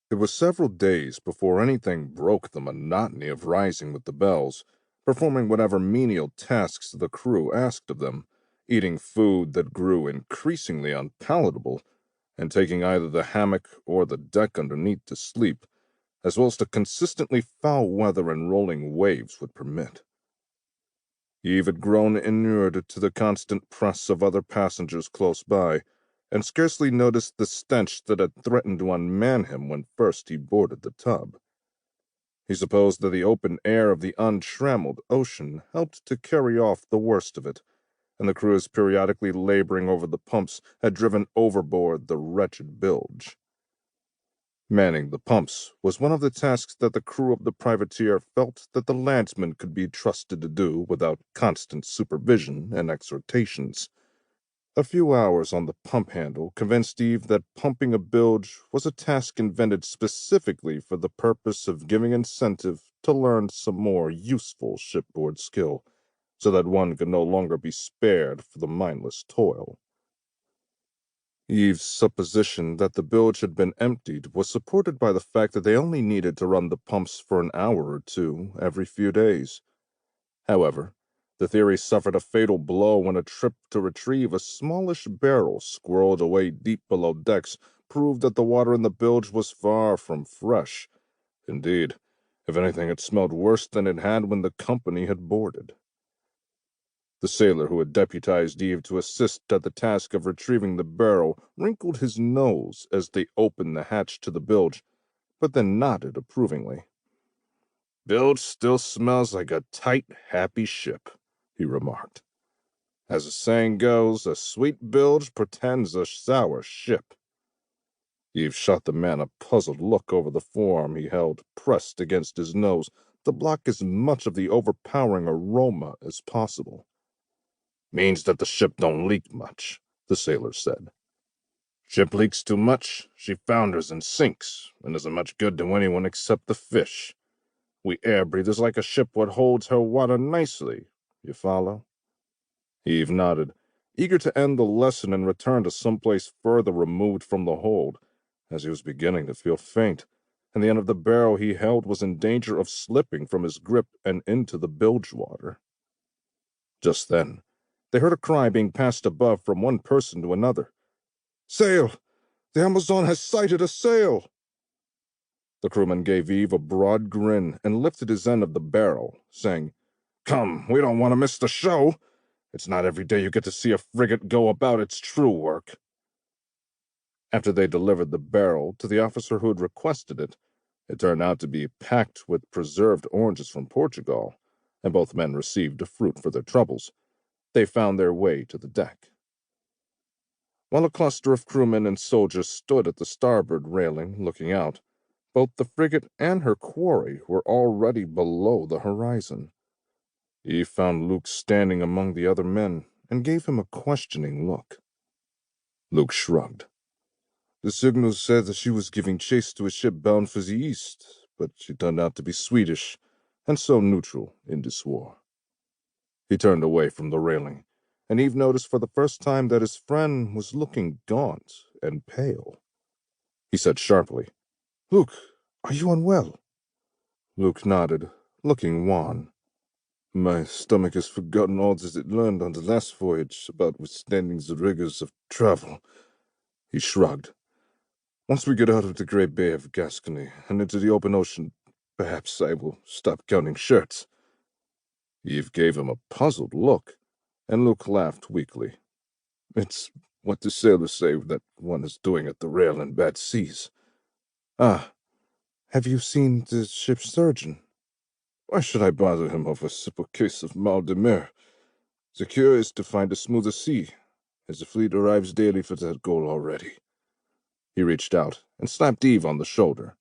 It was several days before anything broke the monotony of rising with the bells, performing whatever menial tasks the crew asked of them, eating food that grew increasingly unpalatable, and taking either the hammock or the deck underneath to sleep, as well as the consistently foul weather and rolling waves would permit. Eve had grown inured to the constant press of other passengers close by, and scarcely noticed the stench that had threatened to unman him when first he boarded the tub. He supposed that the open air of the untrammeled ocean helped to carry off the worst of it, and the crews periodically laboring over the pumps had driven overboard the wretched bilge. Manning the pumps was one of the tasks that the crew of the privateer felt that the landsman could be trusted to do without constant supervision and exhortations. A few hours on the pump handle convinced Eve that pumping a bilge was a task invented specifically for the purpose of giving incentive to learn some more useful shipboard skill, so that one could no longer be spared for the mindless toil. Eve's supposition that the bilge had been emptied was supported by the fact that they only needed to run the pumps for an hour or two every few days. However, the theory suffered a fatal blow when a trip to retrieve a smallish barrel squirreled away deep below decks proved that the water in the bilge was far from fresh. Indeed, if anything, it smelled worse than it had when the company had boarded. The sailor who had deputized Eve to assist at the task of retrieving the barrel wrinkled his nose as they opened the hatch to the bilge, but then nodded approvingly. "Bilge still smells like a tight, happy ship," he remarked. "As the saying goes, a sweet bilge portends a sour ship." Eve shot the man a puzzled look over the form he held pressed against his nose to block as much of the overpowering aroma as possible. "Means that the ship don't leak much," the sailor said. "Ship leaks too much, she founders and sinks, and isn't much good to anyone except the fish. We air breathers like a ship what holds her water nicely. You follow?" Eve nodded, eager to end the lesson and return to someplace further removed from the hold, as he was beginning to feel faint, and the end of the barrel he held was in danger of slipping from his grip and into the bilge water. Just then, they heard a cry being passed above from one person to another. "Sail! The Amazon has sighted a sail!" The crewman gave Eve a broad grin and lifted his end of the barrel, saying, "Come, we don't want to miss the show. It's not every day you get to see a frigate go about its true work." After they delivered the barrel to the officer who had requested it, it turned out to be packed with preserved oranges from Portugal, and both men received a fruit for their troubles. They found their way to the deck. While a cluster of crewmen and soldiers stood at the starboard railing looking out, both the frigate and her quarry were already below the horizon. Eve found Luke standing among the other men and gave him a questioning look. Luke shrugged. "The signals said that she was giving chase to a ship bound for the east, but she turned out to be Swedish, and so neutral in this war." He turned away from the railing, and Eve noticed for the first time that his friend was looking gaunt and pale. He said sharply, "Luke, are you unwell?" Luke nodded, looking wan. "My stomach has forgotten all that it learned on the last voyage about withstanding the rigors of travel." He shrugged. "Once we get out of the Great Bay of Gascony and into the open ocean, perhaps I will stop counting shirts." Eve gave him a puzzled look, and Luke laughed weakly. "It's what the sailors say that one is doing at the rail in bad seas." "Ah, have you seen the ship's surgeon?" "Why should I bother him over a simple case of mal de mer? The cure is to find a smoother sea, as the fleet arrives daily for that goal already." He reached out and slapped Eve on the shoulder.